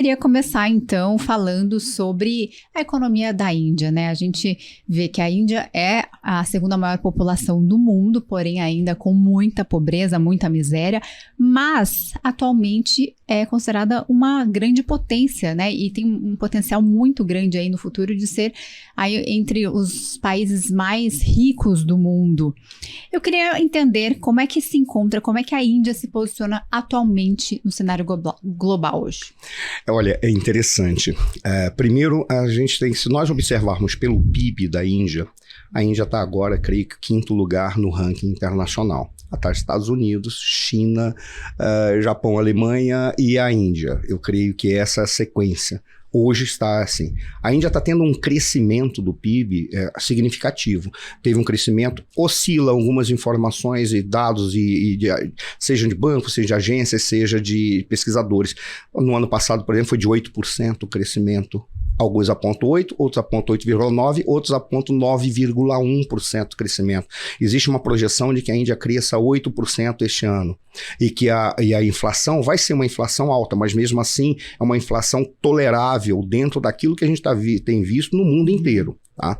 Queria começar, então, falando sobre a economia da Índia, né? A gente vê que a Índia é a segunda maior população do mundo, porém ainda com muita pobreza, muita miséria, mas atualmente é considerada uma grande potência, né? E tem um potencial muito grande aí no futuro de ser aí entre os países mais ricos do mundo. Eu queria entender como é que se encontra, como é que a Índia se posiciona atualmente no cenário global hoje. Olha, é interessante. Primeiro, a gente tem, se nós observarmos pelo PIB da Índia, a Índia está agora, creio que, quinto lugar no ranking internacional. Atrás dos Estados Unidos, China, Japão, Alemanha e a Índia. Eu creio que essa é a sequência. Hoje está assim. A Índia está tendo um crescimento do PIB significativo. Teve um crescimento, oscila algumas informações e dados, seja de bancos, seja de agências, seja de pesquisadores. No ano passado, por exemplo, foi de 8% o crescimento. Alguns apontam 8, outros apontam 8,9, outros apontam 9,1% crescimento. Existe uma projeção de que a Índia cresça 8% este ano. E que a inflação vai ser uma inflação alta, mas mesmo assim é uma inflação tolerável dentro daquilo que a gente tem visto no mundo inteiro. Tá?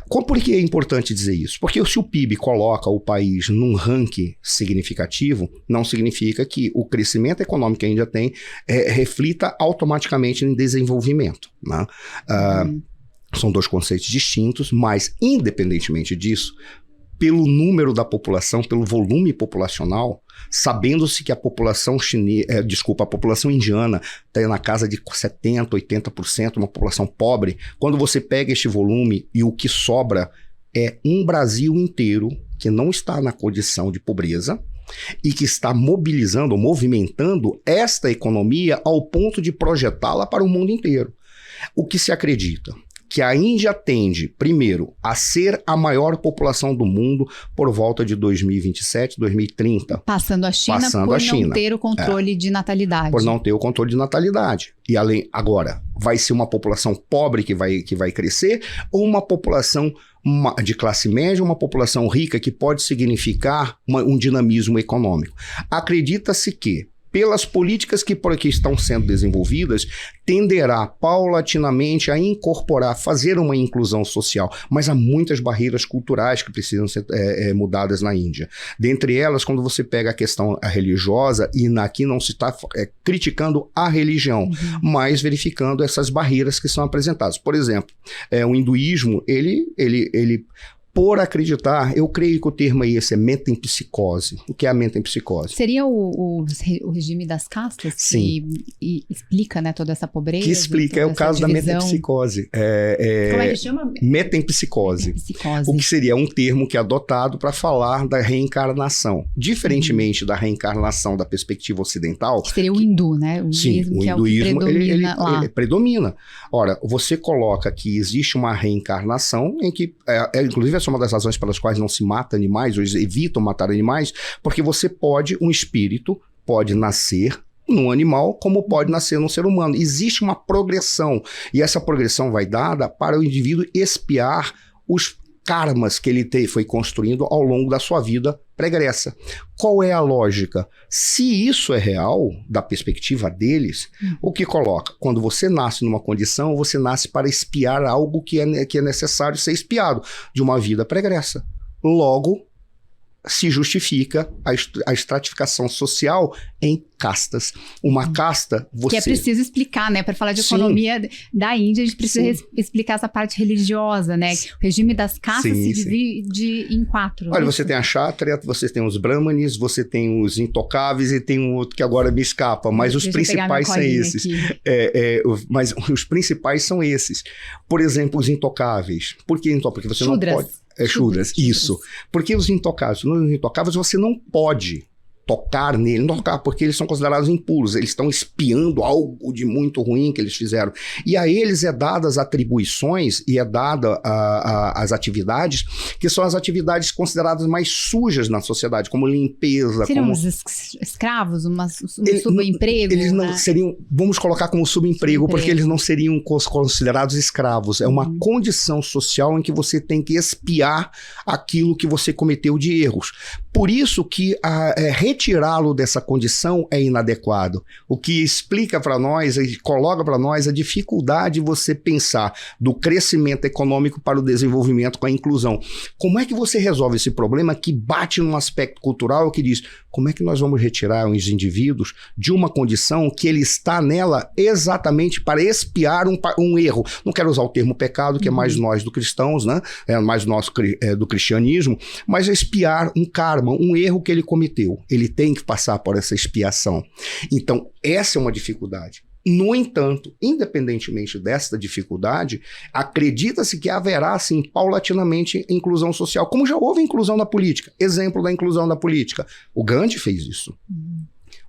Por que é importante dizer isso? Porque se o PIB coloca o país num ranking significativo, não significa que o crescimento econômico que a Índia tem reflita automaticamente em desenvolvimento. Né? São dois conceitos distintos, mas independentemente disso, pelo número da população, pelo volume populacional, sabendo-se que a população a população indiana está na casa de 70%, 80%, uma população pobre. Quando você pega este volume e o que sobra é um Brasil inteiro que não está na condição de pobreza e que está movimentando esta economia ao ponto de projetá-la para o mundo inteiro. O que se acredita? Que a Índia tende, primeiro, a ser a maior população do mundo por volta de 2027, 2030. Passando a China por não ter o controle de natalidade. Por não ter o controle de natalidade. E agora, vai ser uma população pobre que vai crescer ou uma população de classe média, uma população rica que pode significar um dinamismo econômico? Acredita-se que pelas políticas que por aqui estão sendo desenvolvidas, tenderá paulatinamente a incorporar, fazer uma inclusão social, mas há muitas barreiras culturais que precisam ser mudadas na Índia. Dentre elas, quando você pega a questão religiosa, e aqui não se está criticando a religião, mas verificando essas barreiras que são apresentadas. Por exemplo, o hinduísmo, ele por acreditar, eu creio que o termo aí é metempsicose. O que é a metempsicose? Seria o regime das castas? Sim. Que explica, né, toda essa pobreza? Que explica, é o caso da metempsicose. Como é que chama? Metempsicose. O que seria um termo que é adotado para falar da reencarnação. Diferentemente da reencarnação da perspectiva ocidental. Que seria o hindu, né? O hinduísmo, que hinduísmo é o que predomina lá. Ele predomina. Ora, você coloca que existe uma reencarnação em que, inclusive, essa é uma das razões pelas quais não se mata animais, ou evitam matar animais, porque um espírito pode nascer num animal, como pode nascer num ser humano. Existe uma progressão, e essa progressão vai dada para o indivíduo expiar os karmas que ele foi construindo ao longo da sua vida pregressa. Qual é a lógica? Se isso é real, da perspectiva deles, o que coloca? Quando você nasce numa condição, você nasce para expiar algo que é necessário ser expiado, de uma vida pregressa. Logo, se justifica a estratificação social em castas. Uma casta, Que é preciso explicar, né? Para falar de economia da Índia, a gente precisa explicar essa parte religiosa, né? O regime das castas se divide em 4. Olha, você tem a Kshatriya, você tem os Brahmanes, você tem os intocáveis e tem um outro que agora me escapa, mas os principais são esses. Mas os principais são esses. Por exemplo, os intocáveis. Por que intocáveis? Porque você Shudras. não pode... Shudras, isso. Porque os intocáveis? Nos intocáveis você não pode tocar nele, não tocar, porque eles são considerados impuros, eles estão espiando algo de muito ruim que eles fizeram. E a eles é dadas atribuições e é dada as atividades, que são as atividades consideradas mais sujas na sociedade, como limpeza. Seriam os escravos, um subemprego? Eles não seriam, vamos colocar como subemprego, porque eles não seriam considerados escravos. É uma condição social em que você tem que expiar aquilo que você cometeu de erros. Por isso que retirá-lo dessa condição é inadequado. O que explica para nós e coloca para nós a dificuldade de você pensar do crescimento econômico para o desenvolvimento com a inclusão. Como é que você resolve esse problema que bate num aspecto cultural que diz como é que nós vamos retirar os indivíduos de uma condição que ele está nela exatamente para expiar um erro. Não quero usar o termo pecado, que é mais nós do cristãos, né? É mais nosso do cristianismo, mas expiar um karma, um erro que ele cometeu. Ele tem que passar por essa expiação. Então, essa é uma dificuldade. No entanto, independentemente desta dificuldade, acredita-se que haverá, sim, paulatinamente, inclusão social, como já houve inclusão na política. Exemplo da inclusão na política. O Gandhi fez isso.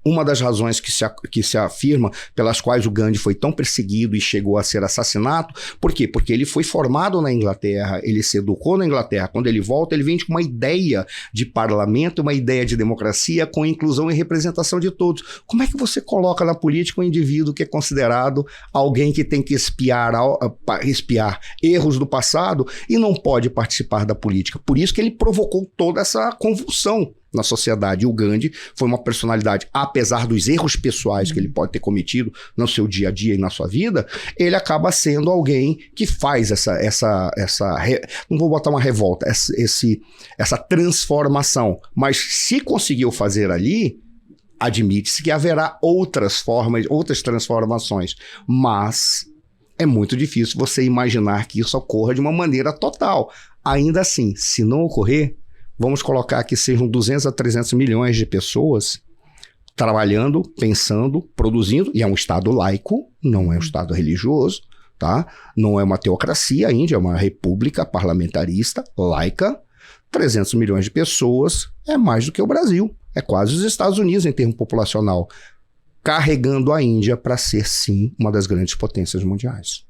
Uma das razões que se afirma pelas quais o Gandhi foi tão perseguido e chegou a ser assassinado, por quê? Porque ele foi formado na Inglaterra, ele se educou na Inglaterra. Quando ele volta, ele vem com uma ideia de parlamento, uma ideia de democracia com inclusão e representação de todos. Como é que você coloca na política um indivíduo que é considerado alguém que tem que espiar erros do passado e não pode participar da política? Por isso que ele provocou toda essa convulsão na sociedade. O Gandhi foi uma personalidade, apesar dos erros pessoais que ele pode ter cometido no seu dia a dia e na sua vida, ele acaba sendo alguém que faz não vou botar uma revolta, essa transformação. Mas se conseguiu fazer ali, admite-se que haverá outras formas, outras transformações. Mas é muito difícil você imaginar que isso ocorra de uma maneira total. Ainda assim, se não ocorrer, vamos colocar que sejam 200 a 300 milhões de pessoas trabalhando, pensando, produzindo, e é um Estado laico, não é um Estado religioso, tá? Não é uma teocracia, a Índia é uma república parlamentarista, laica. 300 milhões de pessoas é mais do que o Brasil, é quase os Estados Unidos em termo populacional, carregando a Índia para ser, sim, uma das grandes potências mundiais.